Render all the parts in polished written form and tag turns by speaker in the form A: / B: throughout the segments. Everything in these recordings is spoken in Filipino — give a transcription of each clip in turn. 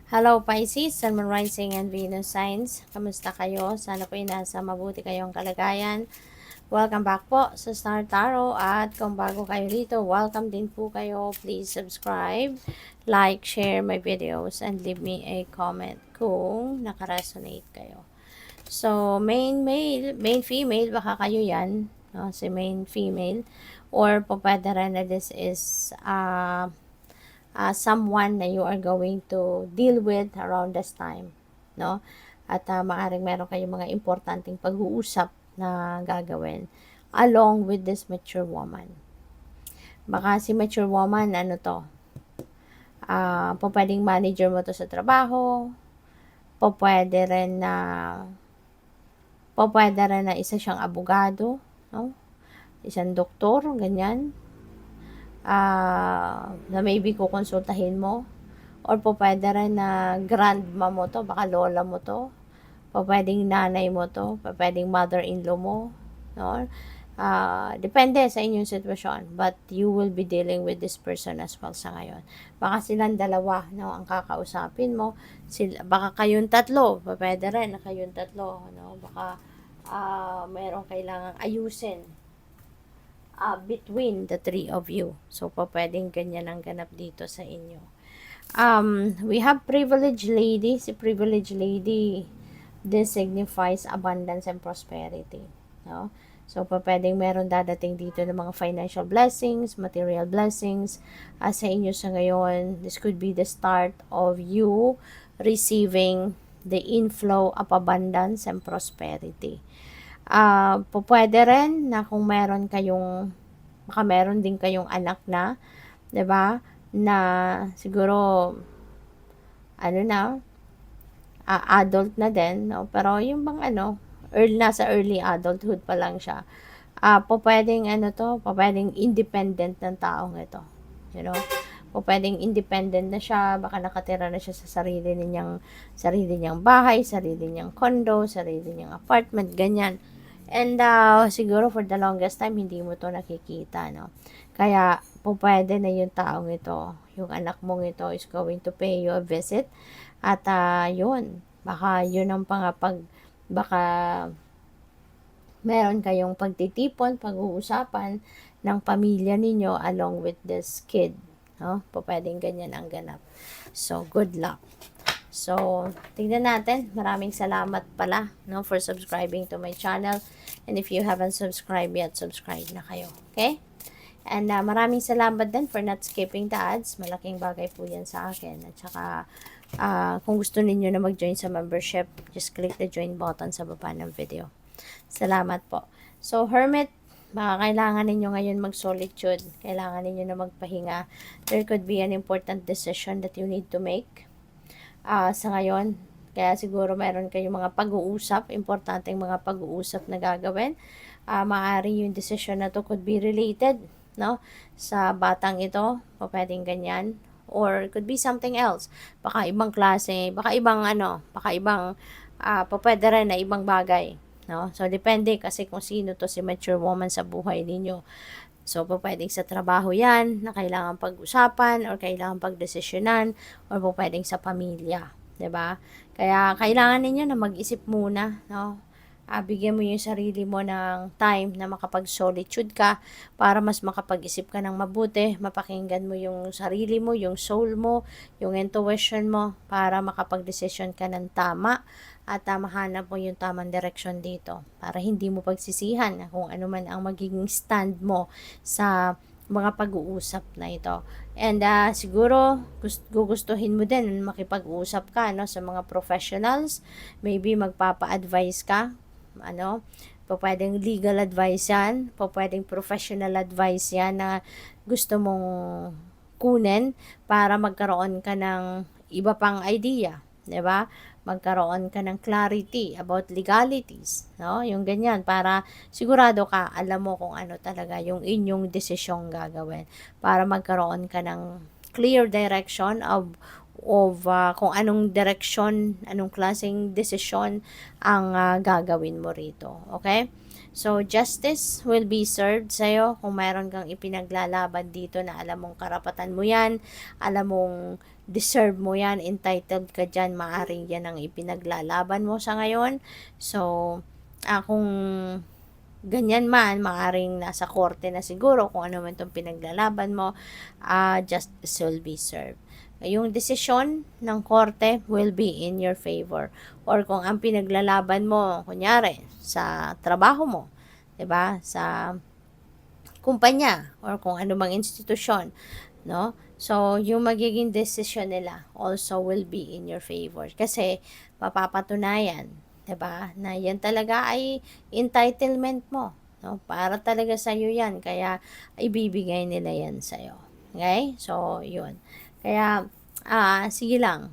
A: Hello Pisces, Sun, Moon, Rising, and Venus signs. Kamusta kayo? Sana po nasa mabuti kayong kalagayan. Welcome back po sa Star Tarot at kung bago kayo rito, welcome din po kayo. Please subscribe, like, share my videos, and leave me a comment kung nakaresonate kayo. So, main male, main female, baka kayo yan, no? Si main female. Or po pwede rin na this is someone na you are going to deal with around this time, no? At maaaring meron kayong mga importanteng pag-uusap na gagawin along with this mature woman. Baka si mature woman, ano to, pwedeng manager mo to sa trabaho, pwede rin na isa siyang abogado, no? Isang doktor, ganyan. Na maybe kukonsultahin mo, or pwede rin na grandma mo to, baka lola mo to, pwedeng nanay mo to, pwedeng mother-in-law mo, no? Depende sa inyong sitwasyon, but you will be dealing with this person as well sa ngayon. Baka silang dalawa, no, ang kakausapin mo, baka kayong tatlo, pwede rin na kayong tatlo, no? Baka mayroong kailangang ayusin between the three of you. So, pwedeng ganyan ang ganap dito sa inyo. We have privileged lady. Si privileged lady, this signifies abundance and prosperity. No? So, pwedeng meron dadating dito ng mga financial blessings, material blessings sa inyo sa ngayon. This could be the start of you receiving the inflow of abundance and prosperity. Pwede rin na kung meron kayong, baka meron din kayong anak na, 'di ba? Na siguro adult na din, no? Pero yung bang nasa early adulthood pa lang siya. Pwedeng pwedeng independent ng taong ito. You know? Pwedeng independent na siya, baka nakatira na siya sa sarili niyang bahay, sarili niyang condo, sarili niyang apartment, ganyan. And siguro for the longest time, hindi mo to nakikita, no? Kaya, pwede na yung taong ito, yung anak mong ito is going to pay you a visit. At yun, baka yun ang baka meron kayong pagtitipon, pag-uusapan ng pamilya ninyo along with this kid. No? Pwedeng ganyan ang ganap. So, good luck. So, tingnan natin. Maraming salamat pala, no, for subscribing to my channel. And if you haven't subscribed yet, subscribe na kayo. Okay? And maraming salamat din for not skipping the ads. Malaking bagay po yan sa akin. At saka, kung gusto ninyo na mag-join sa membership, just click the join button sa baba ng video. Salamat po. So, Hermit, baka kailangan ninyo ngayon mag-solitude. Kailangan ninyo na magpahinga. There could be an important decision that you need to make sa ngayon. Kaya siguro meron kayong mga pag-uusap, importanteng mga pag-uusap na gagawin. Maaari yung decision na to could be related, no, sa batang ito, pwedeng ganyan, or could be something else. Baka ibang klase, baka ibang pwede rin na ibang bagay, no? So depende kasi kung sino to si mature woman sa buhay ninyo. So, pwedeng sa trabaho yan, na kailangan pag-usapan, or kailangan pag-desisyonan, or pwedeng sa pamilya. 'Di ba? Kaya, kailangan ninyo na mag-isip muna, no? Bigyan mo yung sarili mo ng time na makapag-solitude ka, para mas makapag-isip ka ng mabuti, mapakinggan mo yung sarili mo, yung soul mo, yung intuition mo, para makapag-desisyon ka ng tama, at mahanap mo yung tamang direction dito, para hindi mo pagsisihan kung ano man ang magiging stand mo sa mga pag-uusap na ito. And siguro gugustuhin mo din makipag-usap ka, no, sa mga professionals. Maybe magpapa-advise ka, pwedeng legal advice yan, pwedeng professional advice yan na gusto mong kunin para magkaroon ka ng iba pang idea, 'di ba? Magkaroon ka ng clarity about legalities, no? Yung ganyan, para sigurado ka, alam mo kung ano talaga yung inyong desisyong gagawin, para magkaroon ka ng clear direction of kung anong direction, anong klaseng desisyon ang gagawin mo rito. Okay? So, justice will be served sa'yo kung mayroon kang ipinaglalaban dito na alam mong karapatan mo yan, alam mong deserve mo yan, entitled ka dyan, maaring yan ang ipinaglalaban mo sa ngayon. So, kung ganyan man, maaring nasa korte na siguro kung ano man itong pinaglalaban mo, justice will be served. Yung desisyon ng korte will be in your favor. Or kung ang pinaglalaban mo, kunyari, sa trabaho mo, 'di ba? Sa kumpanya or kung ano mang institusyon, no? So, yung magiging desisyon nila also will be in your favor kasi mapapatunayan, 'di ba? Na yan talaga ay entitlement mo, no? Para talaga sa iyo yan, kaya ibibigay nila yan sa iyo. Okay? So, yun. Kaya, sige lang,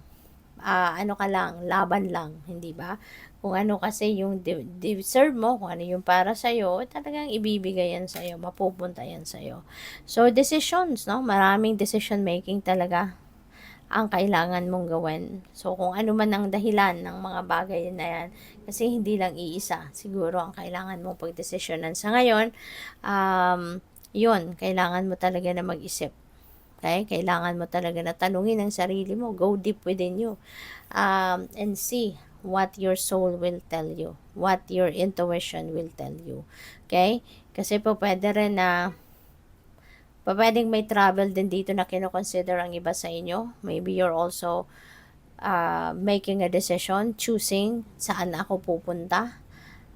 A: ano ka lang, laban lang, hindi ba? Kung ano kasi yung deserve mo, kung ano yung para sa'yo, talagang ibibigay yan sa'yo, mapupunta yan sa'yo. So, decisions, no? Maraming decision making talaga ang kailangan mong gawin. So, kung ano man ang dahilan ng mga bagay na yan, kasi hindi lang iisa, siguro ang kailangan mong pagdesisyonan sa ngayon, yun, kailangan mo talaga na mag-isip. Okay? Kailangan mo talaga na tanungin ang sarili mo. Go deep within you. And see what your soul will tell you. What your intuition will tell you. Okay? Kasi po pwede rin na pwedeng may travel din dito na kinoconsider ang iba sa inyo. Maybe you're also making a decision, choosing saan ako pupunta.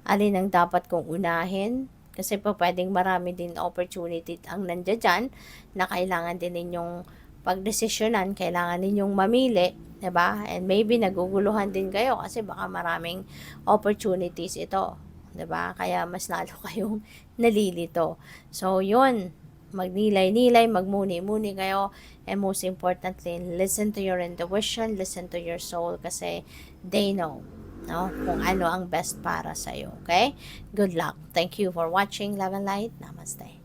A: Alin ang dapat kong unahin. Kasi po pwedeng marami din opportunity ang nandiyan dyan na kailangan din ninyong pagdesisyonan, kailangan ninyong mamili, 'di ba? And maybe naguguluhan din kayo kasi baka maraming opportunities ito, 'di ba? Kaya mas lalo kayong nalilito. So, 'yun, magnilay-nilay, magmuni-muni kayo, and most importantly, listen to your intuition, listen to your soul kasi they know, no, kung ano ang best para sa iyo. Okay? Good luck. Thank you for watching. Love and light. Namaste.